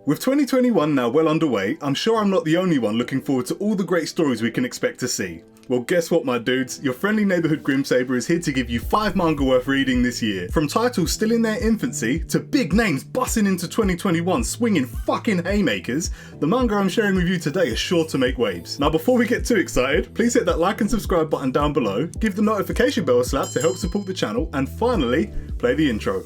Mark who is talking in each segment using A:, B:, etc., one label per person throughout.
A: With 2021 now well underway, I'm sure I'm not the only one looking forward to all the great stories we can expect to see. Well, guess what, my dudes? Your friendly neighbourhood Grimsaber is here to give you 5 manga worth reading this year. From titles still in their infancy, to big names busting into 2021 swinging fucking haymakers, the manga I'm sharing with you today is sure to make waves. Now, before we get too excited, please hit that like and subscribe button down below, give the notification bell a slap to help support the channel, and finally, play the intro.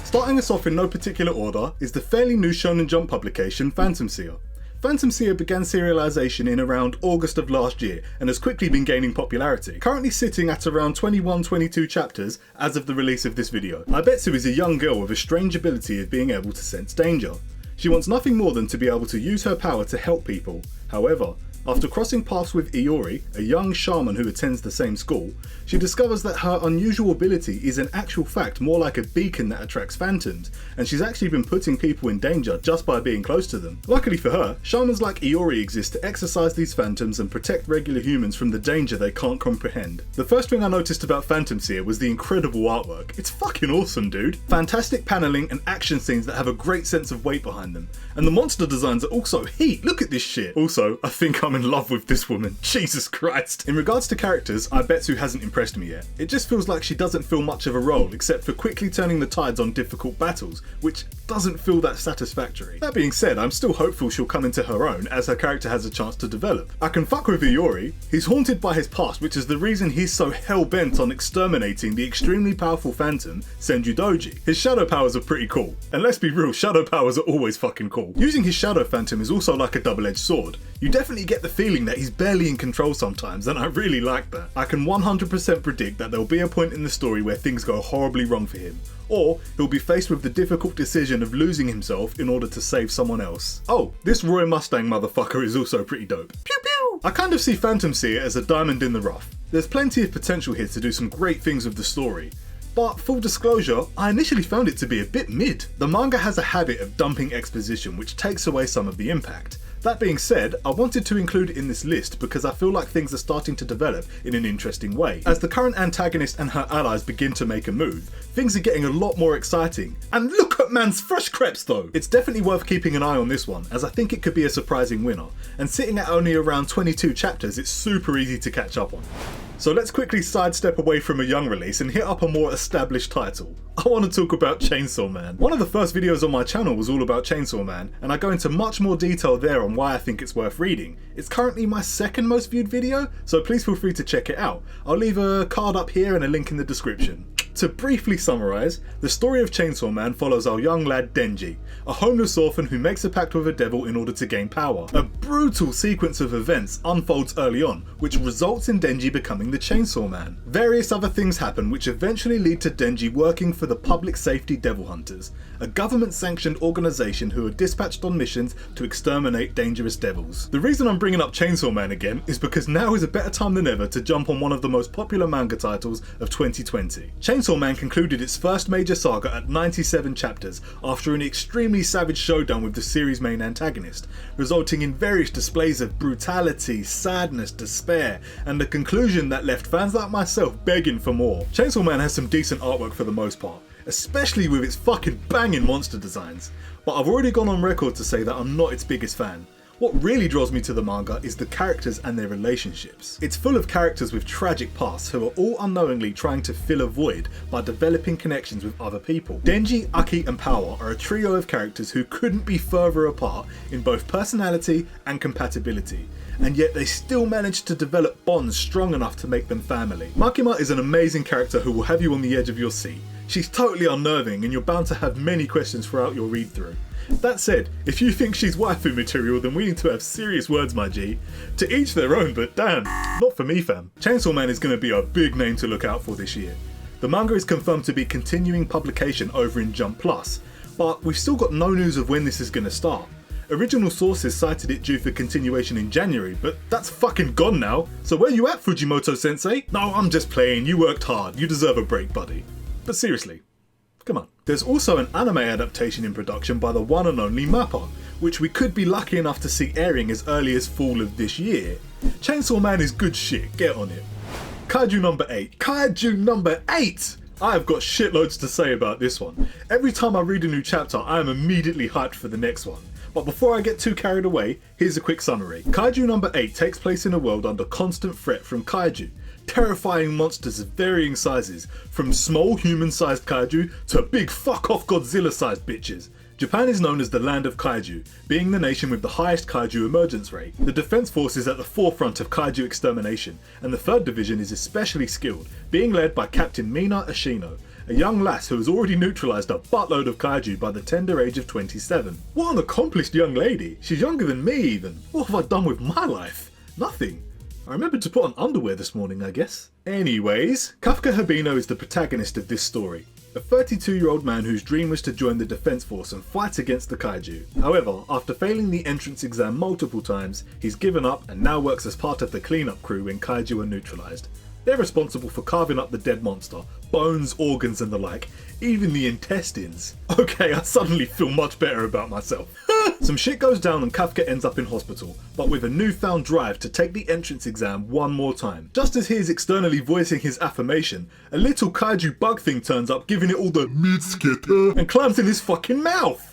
A: Starting us off in no particular order is the fairly new Shonen Jump publication Phantom Seer. Phantom Seer began serialization in around August of last year and has quickly been gaining popularity, currently sitting at around 21-22 chapters as of the release of this video. Aibetsu is a young girl with a strange ability of being able to sense danger. She wants nothing more than to be able to use her power to help people. However, after crossing paths with Iori, a young shaman who attends the same school, she discovers that her unusual ability is in actual fact more like a beacon that attracts phantoms, and she's actually been putting people in danger just by being close to them. Luckily for her, shamans like Iori exist to exorcise these phantoms and protect regular humans from the danger they can't comprehend. The first thing I noticed about Phantom Seer was the incredible artwork. It's fucking awesome, dude. Fantastic paneling and action scenes that have a great sense of weight behind them. And the monster designs are also heat. Look at this shit. Also, I think I'm in love with this woman. Jesus Christ. In regards to characters, Aibetsu hasn't impressed me yet. It just feels like she doesn't feel much of a role except for quickly turning the tides on difficult battles, which doesn't feel that satisfactory. That being said, I'm still hopeful she'll come into her own as her character has a chance to develop. I can fuck with Iori. He's haunted by his past, which is the reason he's so hell-bent on exterminating the extremely powerful phantom, Senju Doji. His shadow powers are pretty cool. And let's be real, shadow powers are always fucking cool. Using his shadow phantom is also like a double-edged sword. You definitely get the feeling that he's barely in control sometimes, and I really like that. I can 100% predict that there'll be a point in the story where things go horribly wrong for him, or he'll be faced with the difficult decision of losing himself in order to save someone else. Oh, this Roy Mustang motherfucker is also pretty dope. Pew pew! I kind of see Phantom Seer as a diamond in the rough. There's plenty of potential here to do some great things with the story. But full disclosure, I initially found it to be a bit mid. The manga has a habit of dumping exposition which takes away some of the impact. That being said, I wanted to include it in this list because I feel like things are starting to develop in an interesting way. As the current antagonist and her allies begin to make a move, things are getting a lot more exciting. And look at man's fresh crepes though! It's definitely worth keeping an eye on this one, as I think it could be a surprising winner. And sitting at only around 22 chapters, it's super easy to catch up on. So let's quickly sidestep away from a young release and hit up a more established title. I want to talk about Chainsaw Man. One of the first videos on my channel was all about Chainsaw Man, and I go into much more detail there on why I think it's worth reading. It's currently my second most viewed video, so please feel free to check it out. I'll leave a card up here and a link in the description. To briefly summarise, the story of Chainsaw Man follows our young lad Denji, a homeless orphan who makes a pact with a devil in order to gain power. A brutal sequence of events unfolds early on, which results in Denji becoming the Chainsaw Man. Various other things happen which eventually lead to Denji working for the Public Safety Devil Hunters, a government-sanctioned organisation who are dispatched on missions to exterminate dangerous devils. The reason I'm bringing up Chainsaw Man again is because now is a better time than ever to jump on one of the most popular manga titles of 2020. Chainsaw Man concluded its first major saga at 97 chapters after an extremely savage showdown with the series' main antagonist, resulting in various displays of brutality, sadness, despair, and a conclusion that left fans like myself begging for more. Chainsaw Man has some decent artwork for the most part, especially with its fucking banging monster designs, but I've already gone on record to say that I'm not its biggest fan. What really draws me to the manga is the characters and their relationships. It's full of characters with tragic pasts who are all unknowingly trying to fill a void by developing connections with other people. Denji, Aki and Power are a trio of characters who couldn't be further apart in both personality and compatibility, and yet they still manage to develop bonds strong enough to make them family. Makima is an amazing character who will have you on the edge of your seat. She's totally unnerving and you're bound to have many questions throughout your read through. That said, if you think she's waifu material, then we need to have serious words, my G. To each their own, but damn, not for me fam. Chainsaw Man is going to be a big name to look out for this year. The manga is confirmed to be continuing publication over in Jump Plus, but we've still got no news of when this is going to start. Original sources cited it due for continuation in January, but that's fucking gone now. So where you at, Fujimoto sensei? No, I'm just playing, you worked hard, you deserve a break, buddy. But seriously, come on. There's also an anime adaptation in production by the one and only MAPPA, which we could be lucky enough to see airing as early as fall of this year. Chainsaw Man is good shit, get on it. Kaiju number 8. Kaiju number 8! I have got shitloads to say about this one. Every time I read a new chapter, I am immediately hyped for the next one. But before I get too carried away, here's a quick summary. Kaiju number 8 takes place in a world under constant threat from kaiju. Terrifying monsters of varying sizes, from small human-sized kaiju to big fuck-off Godzilla-sized bitches. Japan is known as the land of kaiju, being the nation with the highest kaiju emergence rate. The defense force is at the forefront of kaiju extermination, and the 3rd Division is especially skilled, being led by Captain Mina Ashino, a young lass who has already neutralised a buttload of kaiju by the tender age of 27. What an accomplished young lady! She's younger than me even! What have I done with my life? Nothing. I remembered to put on underwear this morning, I guess. Anyways, Kafka Habino is the protagonist of this story. A 32-year-old man whose dream was to join the defense force and fight against the kaiju. However, after failing the entrance exam multiple times, he's given up and now works as part of the cleanup crew when kaiju are neutralised. They're responsible for carving up the dead monster, bones, organs and the like, even the intestines. Okay, I suddenly feel much better about myself. Some shit goes down and Kafka ends up in hospital, but with a newfound drive to take the entrance exam one more time. Just as he is externally voicing his affirmation, a little kaiju bug thing turns up giving it all the mitsuketer and climbs in his fucking mouth.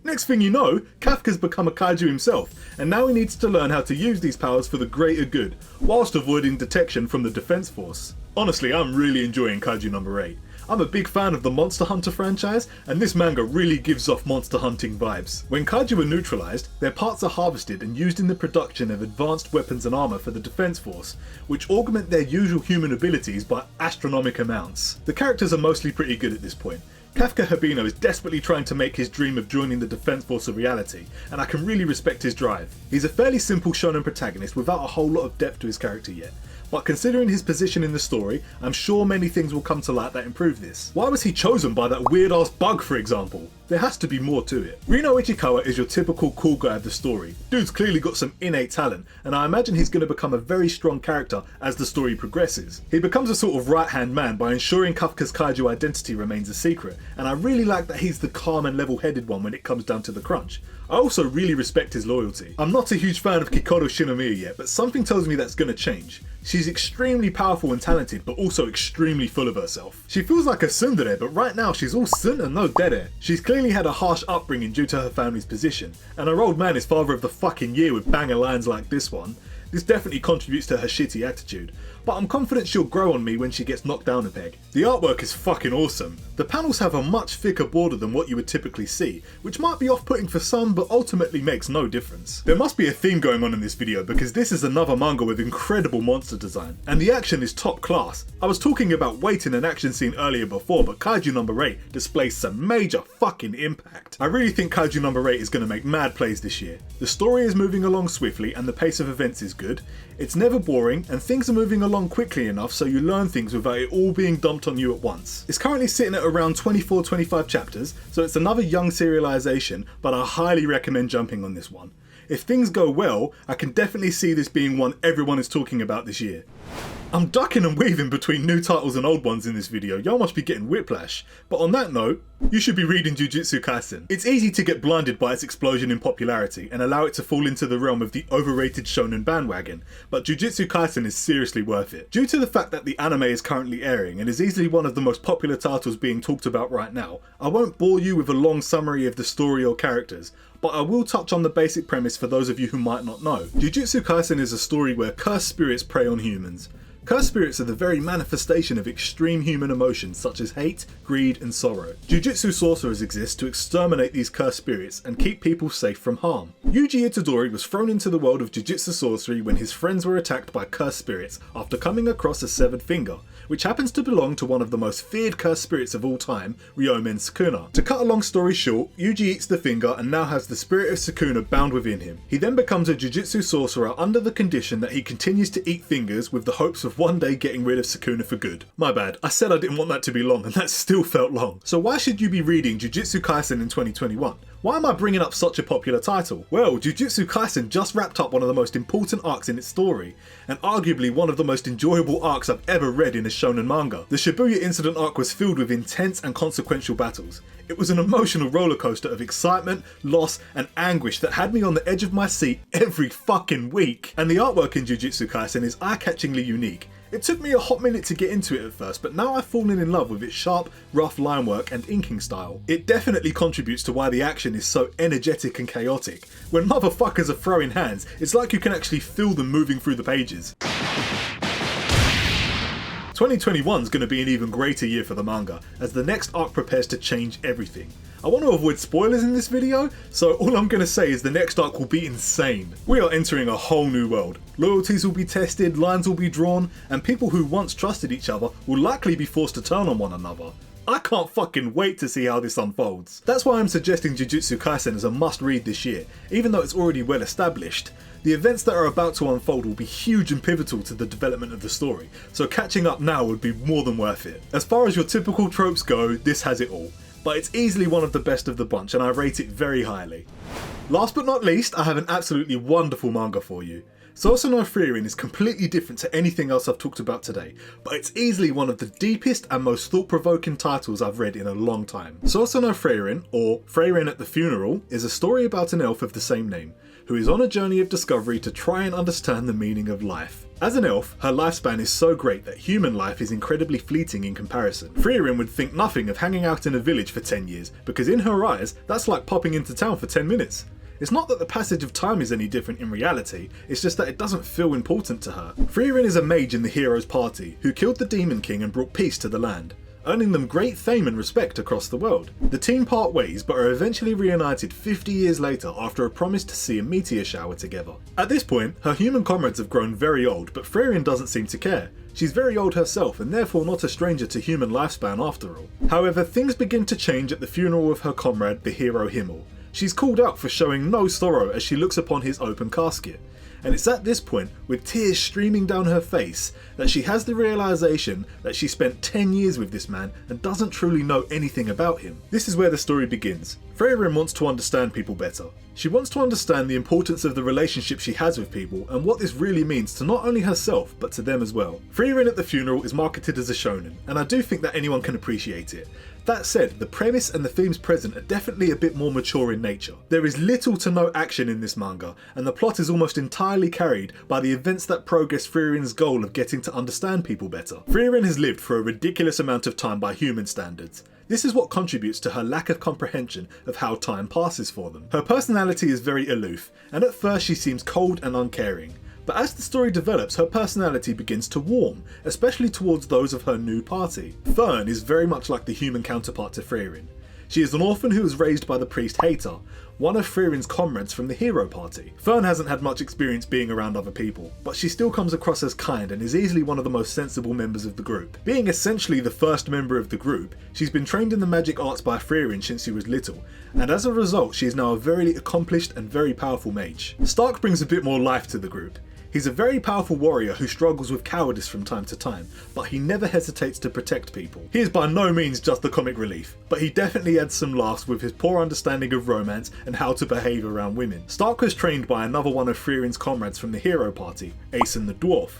A: Next thing you know, Kafka's become a kaiju himself, and now he needs to learn how to use these powers for the greater good, whilst avoiding detection from the defense force. Honestly, I'm really enjoying Kaiju number 8. I'm a big fan of the Monster Hunter franchise, and this manga really gives off monster hunting vibes. When kaiju are neutralised, their parts are harvested and used in the production of advanced weapons and armour for the defence force, which augment their usual human abilities by astronomical amounts. The characters are mostly pretty good at this point. Kafka Habino is desperately trying to make his dream of joining the defense force a reality, and I can really respect his drive. He's a fairly simple shonen protagonist without a whole lot of depth to his character yet, but considering his position in the story, I'm sure many things will come to light that improve this. Why was he chosen by that weird ass bug, for example? There has to be more to it. Rino Ichikawa is your typical cool guy of the story. Dude's clearly got some innate talent, and I imagine he's going to become a very strong character as the story progresses. He becomes a sort of right-hand man by ensuring Kafka's kaiju identity remains a secret, and I really like that he's the calm and level-headed one when it comes down to the crunch. I also really respect his loyalty. I'm not a huge fan of Kikoru Shinomiya yet, but something tells me that's going to change. She's extremely powerful and talented, but also extremely full of herself. She feels like a tsundere, but right now she's all sun and no dere. She's clearly had a harsh upbringing due to her family's position, and her old man is father of the fucking year with banger lines like this one. This definitely contributes to her shitty attitude, but I'm confident she'll grow on me when she gets knocked down a peg. The artwork is fucking awesome. The panels have a much thicker border than what you would typically see, which might be off-putting for some, but ultimately makes no difference. There must be a theme going on in this video because this is another manga with incredible monster design, and the action is top class. I was talking about weight in an action scene earlier before, but Kaiju number 8 displays some major fucking impact. I really think Kaiju number 8 is going to make mad plays this year. The story is moving along swiftly and the pace of events is good. It's never boring and things are moving along quickly enough so you learn things without it all being dumped on you at once. It's currently sitting at around 24-25 chapters, so it's another young serialization, but I highly recommend jumping on this one. If things go well, I can definitely see this being one everyone is talking about this year. I'm ducking and weaving between new titles and old ones in this video, y'all must be getting whiplash. But on that note, you should be reading Jujutsu Kaisen. It's easy to get blinded by its explosion in popularity and allow it to fall into the realm of the overrated shonen bandwagon, but Jujutsu Kaisen is seriously worth it. Due to the fact that the anime is currently airing and is easily one of the most popular titles being talked about right now, I won't bore you with a long summary of the story or characters, but I will touch on the basic premise for those of you who might not know. Jujutsu Kaisen is a story where cursed spirits prey on humans. Cursed spirits are the very manifestation of extreme human emotions such as hate, greed and sorrow. Jujutsu sorcerers exist to exterminate these cursed spirits and keep people safe from harm. Yuji Itadori was thrown into the world of Jujutsu sorcery when his friends were attacked by cursed spirits after coming across a severed finger, which happens to belong to one of the most feared cursed spirits of all time, Ryomen Sukuna. To cut a long story short, Yuji eats the finger and now has the spirit of Sukuna bound within him. He then becomes a Jujutsu sorcerer under the condition that he continues to eat fingers with the hopes of one day getting rid of Sukuna for good. My bad, I said I didn't want that to be long and that still felt long. So why should you be reading Jujutsu Kaisen in 2021? Why am I bringing up such a popular title? Well, Jujutsu Kaisen just wrapped up one of the most important arcs in its story, and arguably one of the most enjoyable arcs I've ever read in a shonen manga. The Shibuya incident arc was filled with intense and consequential battles. It was an emotional rollercoaster of excitement, loss, and anguish that had me on the edge of my seat every fucking week. And the artwork in Jujutsu Kaisen is eye-catchingly unique. It took me a hot minute to get into it at first, but now I've fallen in love with its sharp, rough line work and inking style. It definitely contributes to why the action is so energetic and chaotic. When motherfuckers are throwing hands, it's like you can actually feel them moving through the pages. 2021 is going to be an even greater year for the manga, as the next arc prepares to change everything. I want to avoid spoilers in this video, so all I'm going to say is the next arc will be insane. We are entering a whole new world. Loyalties will be tested, lines will be drawn, and people who once trusted each other will likely be forced to turn on one another. I can't fucking wait to see how this unfolds. That's why I'm suggesting Jujutsu Kaisen as a must-read this year, even though it's already well established. The events that are about to unfold will be huge and pivotal to the development of the story, so catching up now would be more than worth it. As far as your typical tropes go, this has it all, but it's easily one of the best of the bunch and I rate it very highly. Last but not least, I have an absolutely wonderful manga for you. Seer no Frieren is completely different to anything else I've talked about today, but it's easily one of the deepest and most thought-provoking titles I've read in a long time. Seer no Frieren, or Frieren at the Funeral, is a story about an elf of the same name, who is on a journey of discovery to try and understand the meaning of life. As an elf, her lifespan is so great that human life is incredibly fleeting in comparison. Frieren would think nothing of hanging out in a village for 10 years, because in her eyes, that's like popping into town for 10 minutes. It's not that the passage of time is any different in reality, it's just that it doesn't feel important to her. Frieren is a mage in the hero's party, who killed the Demon King and brought peace to the land, earning them great fame and respect across the world. The team part ways, but are eventually reunited 50 years later after a promise to see a meteor shower together. At this point, her human comrades have grown very old, but Frieren doesn't seem to care. She's very old herself and therefore not a stranger to human lifespan after all. However, things begin to change at the funeral of her comrade, the hero Himmel. She's called out for showing no sorrow as she looks upon his open casket. And it's at this point, with tears streaming down her face, that she has the realization that she spent 10 years with this man and doesn't truly know anything about him. This is where the story begins. Frieren wants to understand people better. She wants to understand the importance of the relationship she has with people and what this really means to not only herself but to them as well. Frieren at the Funeral is marketed as a shonen, and I do think that anyone can appreciate it. That said, the premise and the themes present are definitely a bit more mature in nature. There is little to no action in this manga, and the plot is almost entirely carried by the events that progress Frieren's goal of getting to understand people better. Frieren has lived for a ridiculous amount of time by human standards. This is what contributes to her lack of comprehension of how time passes for them. Her personality is very aloof, and at first she seems cold and uncaring. But as the story develops, her personality begins to warm, especially towards those of her new party. Fern is very much like the human counterpart to Frieren. She is an orphan who was raised by the priest Hater, one of Frieren's comrades from the hero party. Fern hasn't had much experience being around other people, but she still comes across as kind and is easily one of the most sensible members of the group. Being essentially the first member of the group, she's been trained in the magic arts by Frieren since she was little, and as a result she is now a very accomplished and very powerful mage. Stark brings a bit more life to the group. He's a very powerful warrior who struggles with cowardice from time to time, but he never hesitates to protect people. He is by no means just the comic relief, but he definitely adds some laughs with his poor understanding of romance and how to behave around women. Stark was trained by another one of Frieren's comrades from the hero party, Aeson the Dwarf.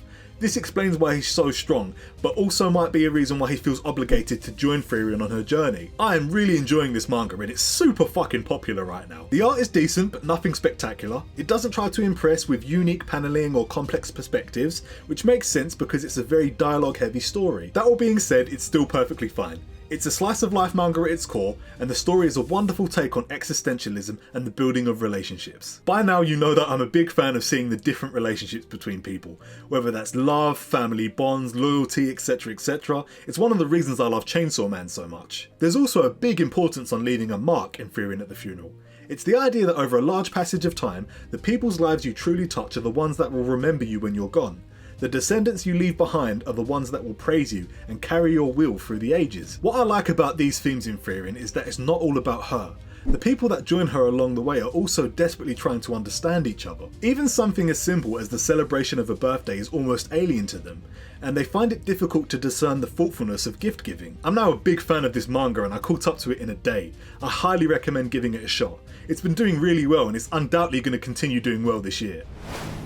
A: This explains why he's so strong, but also might be a reason why he feels obligated to join Frieren on her journey. I am really enjoying this manga and it's super fucking popular right now. The art is decent, but nothing spectacular. It doesn't try to impress with unique paneling or complex perspectives, which makes sense because it's a very dialogue heavy story. That all being said, it's still perfectly fine. It's a slice of life manga at its core, and the story is a wonderful take on existentialism and the building of relationships. By now you know that I'm a big fan of seeing the different relationships between people, whether that's love, family bonds, loyalty, etc, etc. It's one of the reasons I love Chainsaw Man so much. There's also a big importance on leaving a mark in Frieren at the Funeral. It's the idea that over a large passage of time, the people's lives you truly touch are the ones that will remember you when you're gone. The descendants you leave behind are the ones that will praise you and carry your will through the ages. What I like about these themes in Frieren is that it's not all about her. The people that join her along the way are also desperately trying to understand each other. Even something as simple as the celebration of a birthday is almost alien to them, and they find it difficult to discern the thoughtfulness of gift giving. I'm now a big fan of this manga and I caught up to it in a day. I highly recommend giving it a shot. It's been doing really well and it's undoubtedly going to continue doing well this year.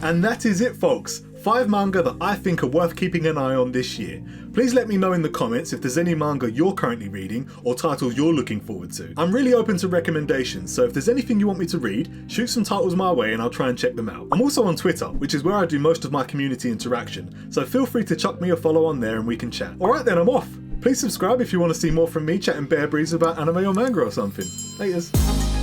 A: And that is it folks. 5 manga that I think are worth keeping an eye on this year. Please let me know in the comments if there's any manga you're currently reading or titles you're looking forward to. I'm really open to recommendations, so if there's anything you want me to read, shoot some titles my way and I'll try and check them out. I'm also on Twitter, which is where I do most of my community interaction, so feel free to chuck me a follow on there and we can chat. Alright then, I'm off! Please subscribe if you want to see more from me chatting bear breeze about anime or manga or something. Laters.